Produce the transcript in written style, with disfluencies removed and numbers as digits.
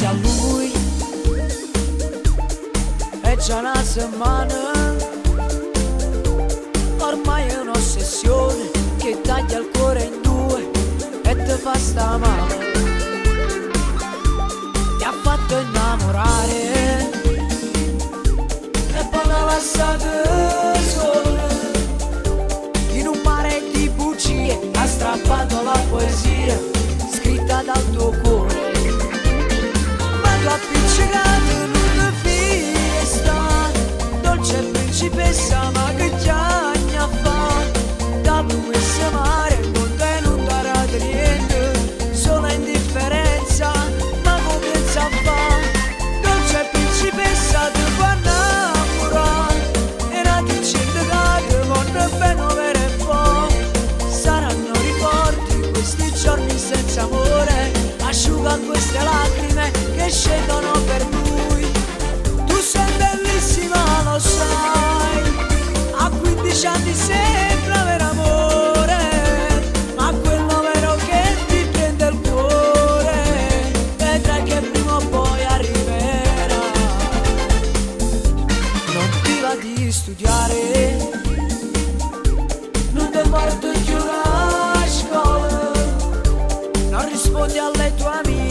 pensi a lui, è già una settimana, ormai è un'ossessione che taglia il cuore in due e te fa sta male. Ti ha fatto innamorare e poi l'ha lasciata sola in un mare di bugie. Ha strappato la poesia scritta dal tuo cuore, ma tu appiccicato in una fiesta, dolce principessa, ma che giagna fa? Da promessa mare non te non darà niente, solo indifferenza, ma comienza a fa. Dolce principessa ti fa innamorare e la ti cindicate con bene vero e po'. Saranno ricordi questi giorni senza amore, asciuga queste lacrime che scendono per lui. Tu sei bellissima, lo sai, a 15 anni sembra vero amore, ma quello vero che ti prende il cuore, vedrai che prima o poi arriverà. Non ti va di studiare, non ti porto più a scuola, non rispondi alle tue amiche,